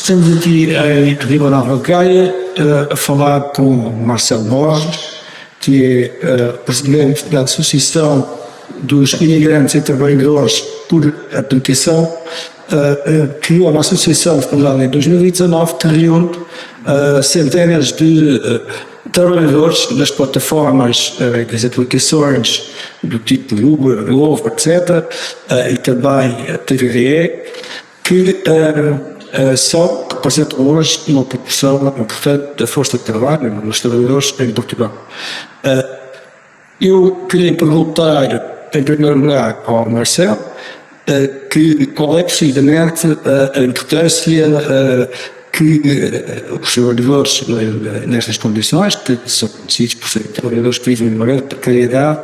Estamos aqui em Riba Nova Gaia a falar com Marcelo Borges, que é presidente da Associação dos Imigrantes e Trabalhadores por Aplicação, criou uma associação fundada em 2019 que reúne centenas de trabalhadores das plataformas, das aplicações do tipo Uber, Glovo, etc., e também a TVDE, que são, representam hoje uma proporção importante da força de trabalho dos trabalhadores em Portugal. Eu queria perguntar, em primeiro lugar, ao Marcelo, qual é precisamente a importância que os trabalhadores nestas condições, que são conhecidos por serem trabalhadores que vivem numa grande precariedade,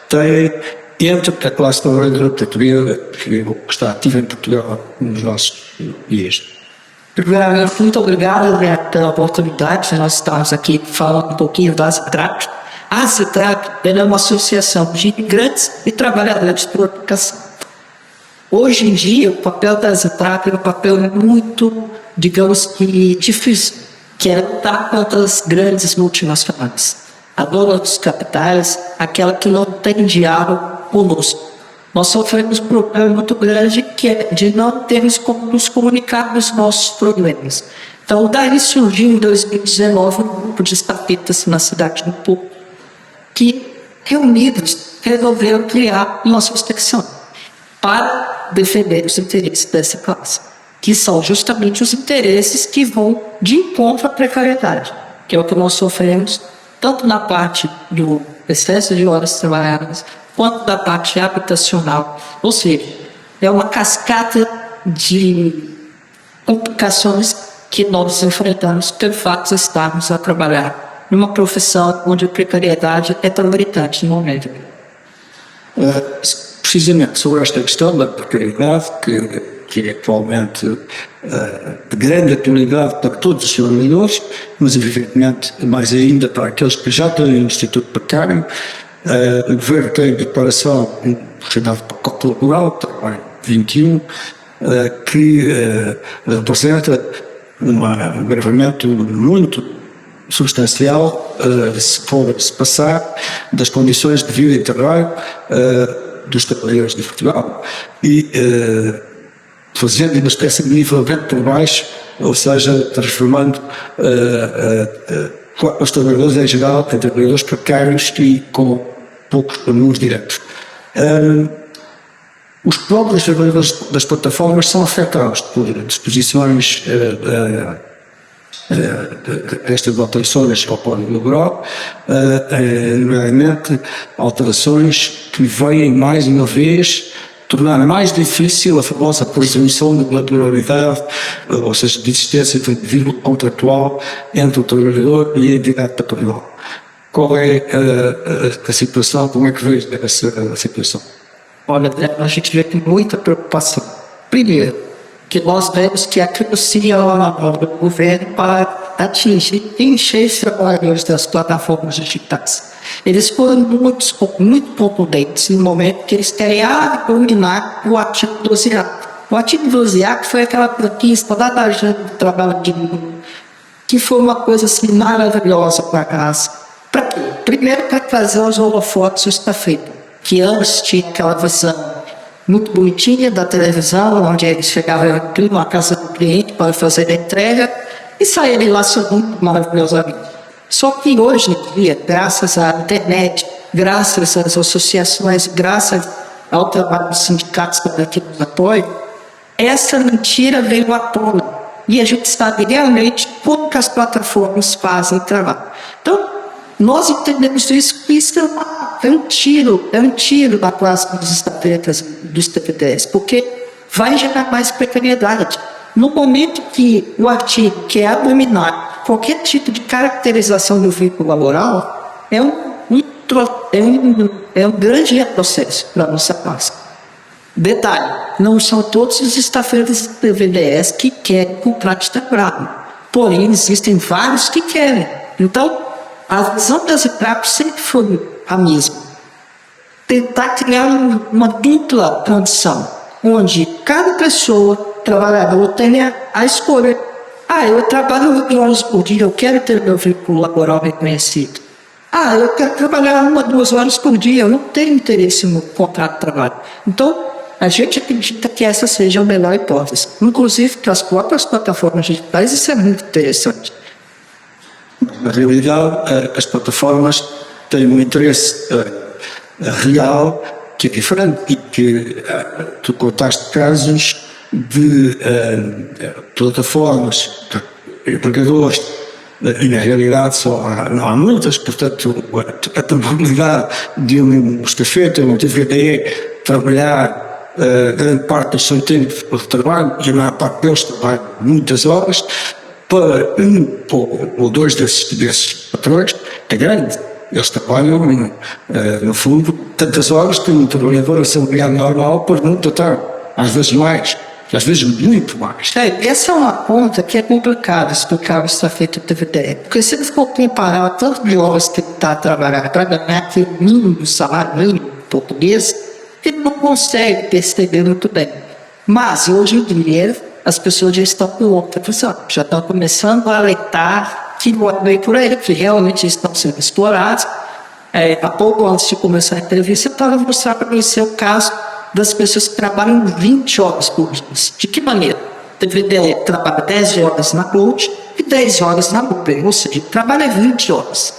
têm entre a classe trabalhadora portuguesa que está ativa em Portugal nos nossos dias. Primeiramente, muito obrigado pela oportunidade de nós estarmos aqui falando um pouquinho da ASETRAC. A ASETRAC é uma associação de imigrantes e trabalhadores por aplicação. Hoje em dia, o papel da ASETRAC é um papel muito, digamos que difícil, que é lutar contra as grandes multinacionais, a dona dos capitais, aquela que não tem diálogo conosco. Nós sofremos um problema muito grande que é de não termos como nos comunicar dos nossos problemas. Então, daí surgiu em 2019 um grupo de estafetas na cidade do Porto, que, reunidos, resolveram criar uma associação para defender os interesses dessa classe, que são justamente os interesses que vão de encontro à precariedade, que é o que nós sofremos tanto na parte do excesso de horas trabalhadas, quanto da parte habitacional. Ou seja, é uma cascata de complicações que nós enfrentamos pelo fato de estarmos a trabalhar numa profissão onde a precariedade é tão gritante no momento. Precisamente sobre esta questão da precariedade, que é atualmente de grande atualidade para todos os trabalhadores, mas evidentemente mais ainda para aqueles que já têm um instituto precário. O governo tem preparação chamado pacote laboral, também 21, que representa um agravamento muito substancial se passar das condições de vida e trabalho dos trabalhadores de Portugal e fazendo uma espécie de nivelamento por baixo, ou seja, transformando os trabalhadores em geral em trabalhadores precários e com poucos caminhos diretos. Os próprios trabalhadores das plataformas são afetados por disposições destas alterações ao Código Laboral, nomeadamente alterações que vêm mais uma vez tornar mais difícil a famosa presunção de laboralidade, ou seja, de existência de vínculo contratual entre o trabalhador e a entidade patronal. Qual é a situação? Como é que vês essa situação? Olha, a gente vê com muita preocupação. Primeiro, que nós vemos que aquilo seria o governo para atingir e encher os trabalhadores das plataformas digitais. Eles foram muito contundentes no momento que eles querem eliminar o artigo 12A. O artigo 12A foi aquela conquista lá da agenda do trabalho de mundo, que foi uma coisa assim maravilhosa para a casa. Para quê? Primeiro, para trazer os holofotes estafeta, que antes tinha aquela visão muito bonitinha da televisão, onde eles chegavam aqui numa casa do cliente para fazer a entrega e saírem lá muito maravilhosamente. Só que hoje em dia, graças à internet, graças às associações, graças ao trabalho dos sindicatos que nos apoiam, essa mentira veio à tona. E a gente sabe realmente como que as plataformas fazem o trabalho. Então, nós entendemos isso, que isso é um tiro da classe dos estafetas, dos TPDs, porque vai gerar mais precariedade. No momento que o artigo quer abominar qualquer tipo de caracterização do vínculo laboral, é um grande retrocesso para a nossa classe. Detalhe, não são todos os estafetas do TVDS que querem contrato de trabalho, porém existem vários que querem. Então, a visão das ASETRAC sempre foi a mesma. Tentar criar uma dupla condição, onde cada pessoa, trabalhador, tenha a escolha Eu trabalho 8 horas por dia, eu quero ter meu vínculo laboral reconhecido. Eu quero trabalhar 1, 2 horas por dia, eu não tenho interesse no contrato de trabalho. Então, a gente acredita que essa seja a melhor hipótese. Inclusive, para as próprias plataformas digitais, isso é muito interessante. Na realidade, as plataformas têm um interesse real que é diferente e que tu contaste casos de plataformas de empregadores e na realidade não há muitas, portanto a probabilidade de um estafeta, um TVDE trabalhar grande parte do seu tempo de trabalho, e a maior parte deles trabalham muitas horas, para 1 ou 2 desses patrões é grande. Eles trabalham, no fundo, tantas horas que um trabalhador assalariado normal por muito tarde, às vezes mais, às vezes muito mais. Essa é uma conta que é complicada explicar o estafeta de TVDE, porque se eles for comparar tanto de horas que ele está trabalhando para ganhar aquele mínimo salário mínimo português, ele não consegue perceber muito bem. Mas hoje em dia as pessoas já estão com outra visão, já estão começando a alertar que não é bem por aí, que realmente estão sendo explorados. Há pouco antes de começar a entrevista, eu estava mostrando para você o caso das pessoas que trabalham 20 horas por dia. De que maneira? O TVDE trabalha 10 horas na Gold e 10 horas na Uber, ou seja, trabalha 20 horas.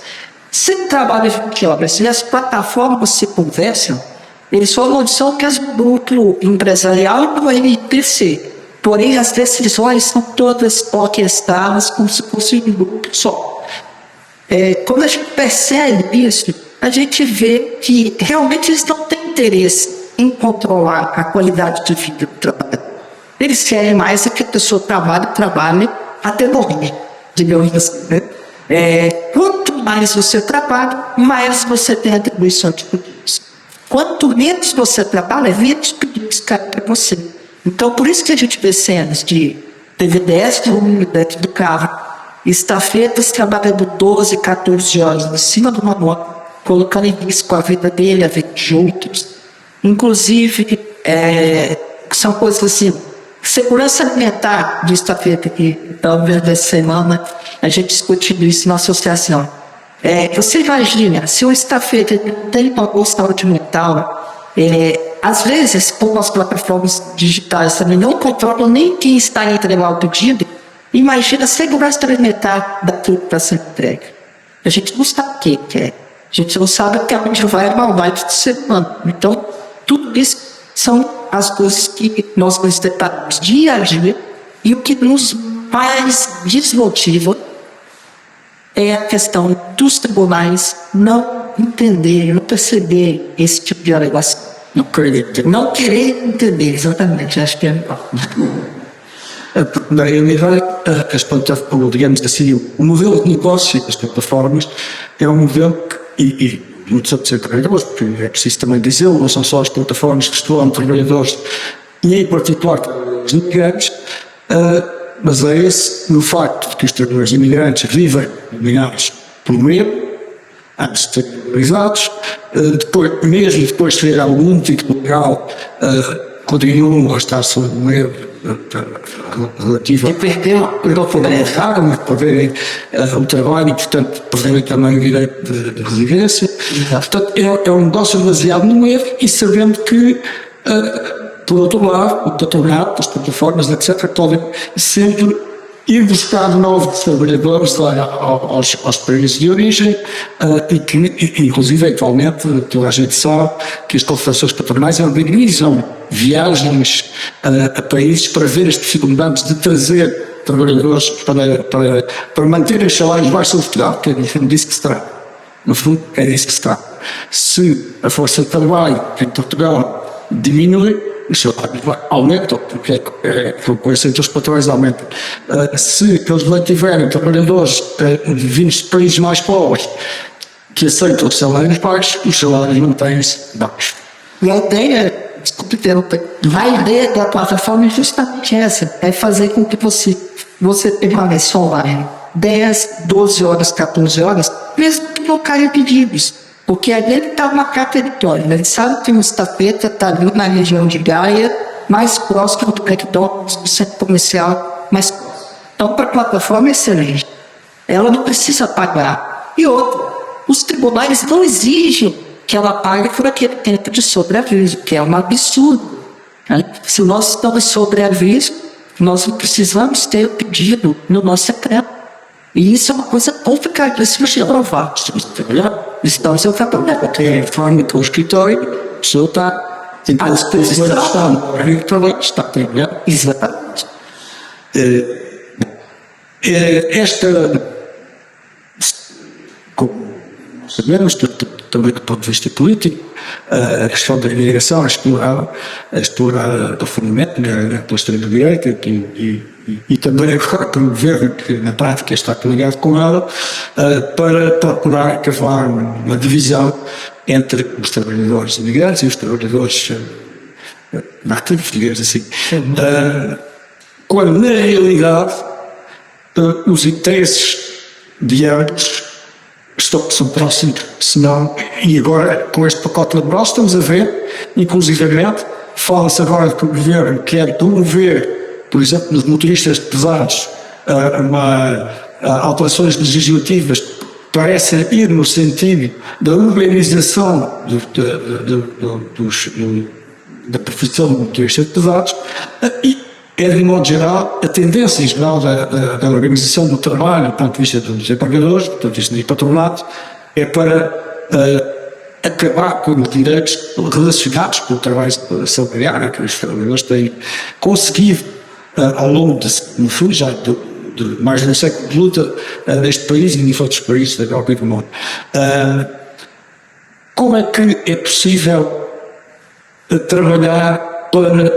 Se ele trabalha 20 horas e as plataformas se conversam, eles falam noção que o lucro empresarial não vai crescer. Porém, as decisões são todas orquestradas como se fosse um grupo só. Quando a gente percebe isso, a gente vê que realmente eles não têm interesse em controlar a qualidade de vida do trabalhador. Eles querem mais que a pessoa trabalhe até morrer, digamos assim, né? Quanto mais você trabalha, mais você tem atribuição de pedidos. Quanto menos você trabalha, menos pedidos caem para você. Então, por isso que a gente vê cenas de TVDs dentro do carro, estafetas trabalhando 12, 14 horas em cima de uma moto, colocando em risco a vida dele, a vida de outros. Inclusive, são coisas assim, segurança alimentar de estafeta, que talvez essa semana a gente discutindo isso na associação. Você imagina, se o estafeta não tem uma boa saúde mental, às vezes, como as plataformas digitais também não controlam nem quem está a entregar o pedido, imagina a segurança alimentar daquilo que está sendo entregue. A gente não sabe o que é. A gente não sabe que onde vai a maldade do ser humano. Então, tudo isso são as coisas que nós nos deparamos dia a dia, e o que nos mais desmotiva é a questão dos tribunais não entender, não perceber esse tipo de alegação. Não querer entender, exatamente, acho que é. Na realidade, as plataformas, digamos assim, o modelo de negócio das plataformas é um modelo que, e muitos outros trabalhadores, porque é preciso também dizê-lo, não são só as plataformas que exploram trabalhadores, e em particular trabalhadores imigrantes, mas é esse, no facto de que os trabalhadores imigrantes vivem dominados por medo, antes de serem legalizados, mesmo depois de ter algum tipo legal, continuam a estar sob o medo relativo E perdeu a perderem o trabalho e, portanto, perderem também o direito de residência. Portanto, é um negócio baseado no medo e sabendo que, por outro lado, o patronato, as plataformas, etc., podem sempre ir buscar novos trabalhadores aos países de origem e que, inclusive, atualmente, toda a gente sabe que as confederações patronais organizam viagens a países para ver as dificuldades de trazer trabalhadores para manter os salários baixos de Portugal, que é disso que se trata. No fundo, é disso que se trata. Se a força de trabalho em Portugal diminui, os salários aumentam, porque a concorrência entre os patrões aumenta. Se eles mantiverem trabalhadores vindos de países mais pobres que aceitam os salários baixos, os salários mantêm-se baixos. E a ideia, desculpe interromper, a ideia da plataforma é justamente essa, é fazer com que você permaneça online 10, 12 horas, 14 horas, mesmo que não caia pedidos. Porque ali ele está uma território, ele sabe que o estafeta está ali na região de Gaia, mais próximo do McDonald's, do centro comercial mais próximo. Então, para plataforma excelente. Ela não precisa pagar. E outra, os tribunais não exigem que ela pague por aquele tempo de sobreaviso, que é um absurdo. Né? Se nós estamos sobreaviso, nós não precisamos ter o pedido no nosso secreto. E isso é uma coisa complicadíssima de provar. Então, se eu for para telefone do escritório, o senhor está à disposição. Está entendendo? Exatamente. Como sabemos, também do ponto de vista político, a questão da imigração é explorada profundamente pela extrema-direita e também pelo governo, que na prática está ligado com ela, para procurar cavar uma divisão entre os trabalhadores imigrantes e os trabalhadores nativos, digamos assim. Quando, na realidade, os interesses de ambos são próximos, senão, e agora com este pacote laboral estamos a ver, inclusivamente, fala-se agora que o governo quer promover, por exemplo, nos motoristas pesados, alterações legislativas parecem ir no sentido da urbanização da profissão de motoristas pesados e, de modo geral, a tendência em geral da organização do trabalho, do ponto de vista dos empregadores, do ponto de vista do patronato, é para acabar com os direitos relacionados com o trabalho salarial que os trabalhadores têm conseguido ao longo de já de mais de um século de luta neste país e em outros países da Europa e do mundo. Como é que é possível trabalhar para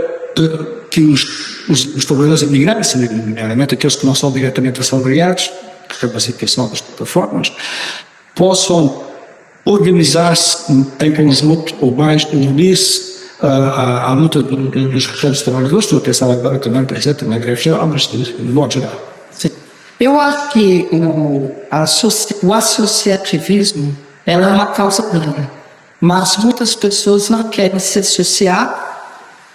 que os trabalhadores imigrantes, nomeadamente aqueles que não são diretamente assalariados, que é a situação das plataformas, possam organizar-se em conjunto ou mais unir-se à luta dos restantes trabalhadores? Estou a pensar agora também, por exemplo, na greve geral, mas de modo geral. Sim. Eu acho que o associativismo ela é uma causa grande, mas muitas pessoas não querem se associar,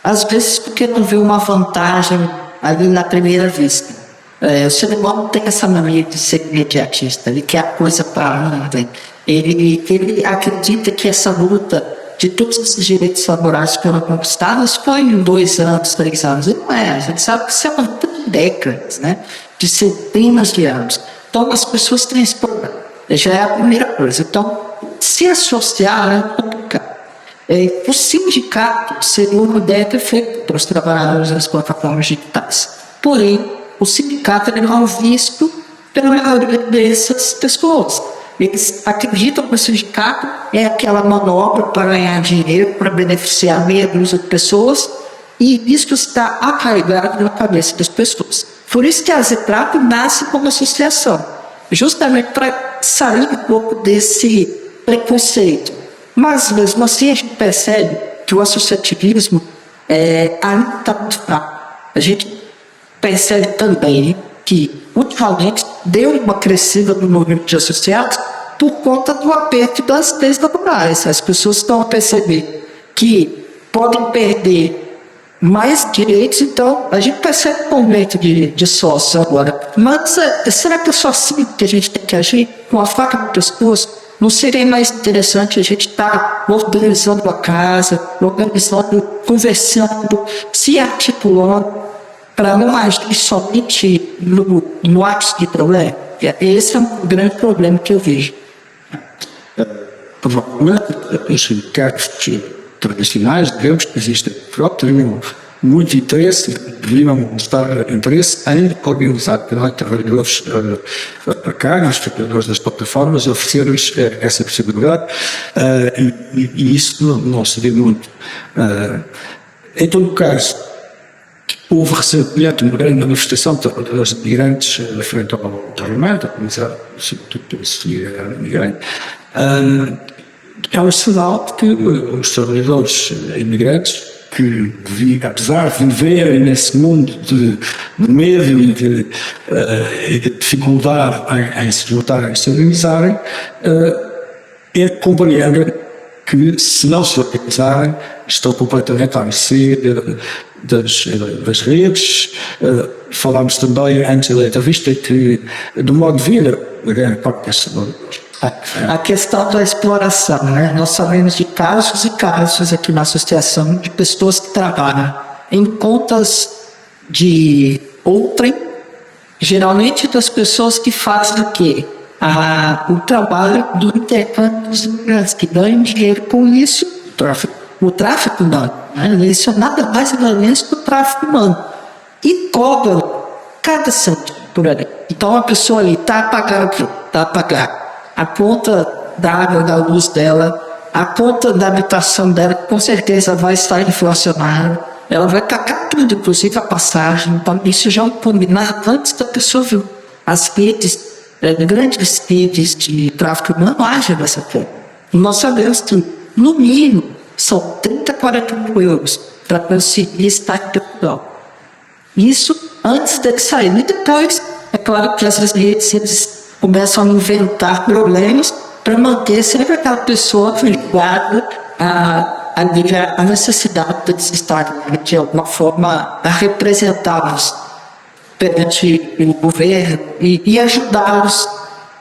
às vezes porque não vê uma vantagem ali na primeira vista. O ser humano tem essa mania de ser imediatista, ele quer a coisa para ontem. Ele acredita que essa luta de todos esses direitos laborais que foram conquistados foi em 2 anos, 3 anos. E não é, a gente sabe que isso é uma luta de décadas, né? De centenas de anos. Então as pessoas têm esse problema. Já é a primeira coisa. Então, se associar é complicado. O sindicato seria uma ideia perfeita para os trabalhadores das plataformas digitais. Porém, o sindicato não é visto pela maioria dessas pessoas. Eles acreditam que o sindicato é aquela manobra para ganhar dinheiro, para beneficiar meia dúzia de pessoas, e isso está arraigado na cabeça das pessoas. Por isso que a Zetrap nasce como associação, justamente para sair um pouco desse preconceito. Mas mesmo assim a gente percebe que o associativismo ainda está muito fraco. A gente percebe também que ultimamente deu uma crescida no número de associados por conta do aperto das leis laborais. As pessoas estão a perceber que podem perder mais direitos, então a gente percebe um aumento de sócios agora. Mas será que é só assim que a gente tem que agir? Com a faca no pescoço? Não seria mais interessante a gente estar organizando a casa, organizando, conversando, se articulando, para não agir somente no ápice de problema? Esse é um grande problema que eu vejo. Provavelmente, os sindicatos tradicionais, digamos que existem teriam muito interesse, deveriam mostrar interesse em organizar trabalhadores para cá, os trabalhadores das plataformas, oferecer-lhes essa possibilidade, e isso não seria muito. Em todo caso, houve recentemente uma grande manifestação de trabalhadores imigrantes frente ao Parlamento, organizado sobretudo pela sociedade imigrante. É um sinal de que os trabalhadores imigrantes, que apesar de viverem nesse mundo de medo e de dificuldade em se juntarem, em se organizarem, compreendem que, se não se organizarem, estão completamente à mercê das redes. Falámos também antes da entrevista que, do modo de vida, a grande parte dessa A questão da exploração, né? Nós sabemos de casos e casos aqui na associação de pessoas que trabalham em contas de outrem, geralmente das pessoas que fazem o quê? O trabalho do intercâmbio dos imigrantes, que ganham dinheiro com isso, o tráfico humano. Né? Isso é nada mais nada menos que o tráfico humano. E cobram cada centavo por ali. Então a pessoa ali está a pagar a conta da água, da luz dela, a conta da habitação dela, com certeza vai estar inflacionada. Ela vai tacar tudo, inclusive a passagem. Então, isso já é um combinado antes da pessoa vir. As redes, grandes redes de tráfico humano agem dessa forma. E nós sabemos que, no mínimo, são 30, 40 mil euros para conseguir estar em Portugal. Isso antes de sair. E depois, é claro que essas redes eles começam a inventar problemas para manter sempre aquela pessoa ligada a necessidade de estar de alguma forma a representá-los perante o governo e ajudá-los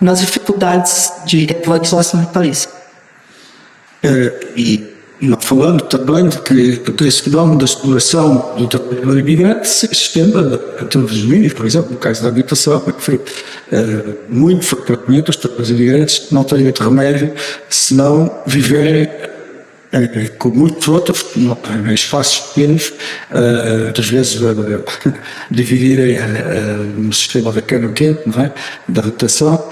nas dificuldades de regularização do país. E falando também de que esse fenómeno da exploração do trabalhador imigrante se estende a todos os meios. Por exemplo, no caso da habitação, que foi muito frequentemente os trabalhadores imigrantes não têm outro remédio senão viverem com muitos outros, em espaços pequenos, às vezes dividirem no sistema da cama-quente, não é? Da rotação,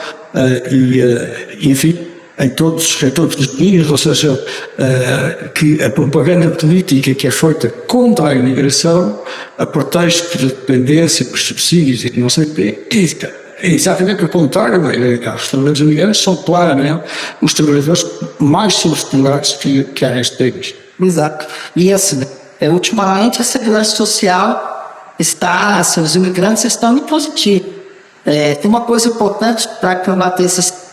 enfim, em todos os meios, ou seja, que a propaganda política que é feita contra a imigração, a pretexto de dependência, por subsídios e não sei o quê, é exatamente o contrário. Os trabalhadores imigrantes são claramente os trabalhadores mais sobreexplorados que há neste país. Exato. E assim, ultimamente a segurança social os imigrantes estão em positivo. Tem uma coisa importante para combater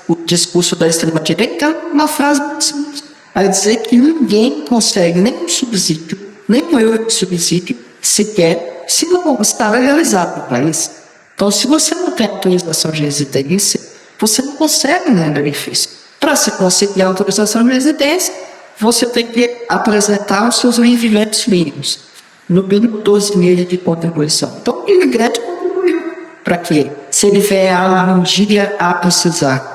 o discurso da extrema-direita, uma frase muito simples. Vai dizer que ninguém consegue nem um subsídio, nem um euro de subsídio, sequer, se não está legalizado no país. Então, se você não tem autorização de residência, você não consegue nenhum benefício. Para se conseguir a autorização de residência, você tem que apresentar os seus rendimentos mínimos, no mínimo 12 meses de contribuição. Então, o imigrante contribuiu. Para quê? Se ele vier um dia a precisar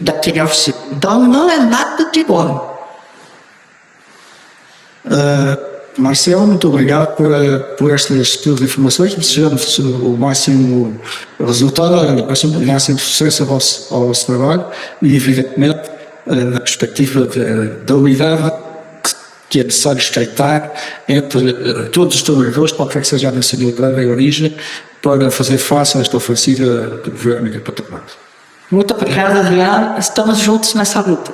daquele auxílio. Então, não é nada de bom. Marcelo, muito obrigado por estas tuas informações. Desejamos o máximo resultado, o máximo sucesso ao vosso trabalho e, evidentemente, na perspectiva da unidade que é necessário estreitar entre todos os trabalhadores, qualquer que seja a nacionalidade e a origem, para fazer face a esta ofensiva do governo e do patronato. Muito obrigado, Adriano. Estamos juntos nessa luta.